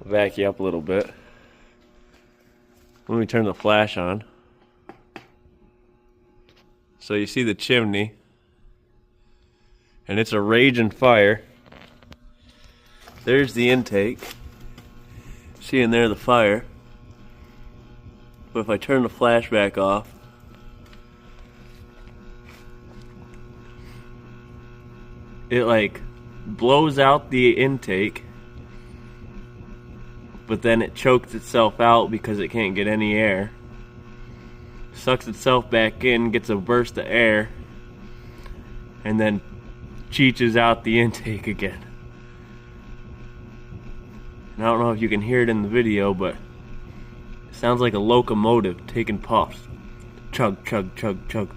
Vac you up a little bit. Let me turn the flash on. So you see the chimney, and it's a raging fire. There's the intake. See in there the fire. But if I turn the flash back off, it like blows out the intake, but then it chokes itself out because it can't get any air. Sucks itself back in, gets a burst of air, and then cheeches out the intake again. And I don't know if you can hear it in the video, but it sounds like a locomotive taking puffs. Chug, chug, chug, chug.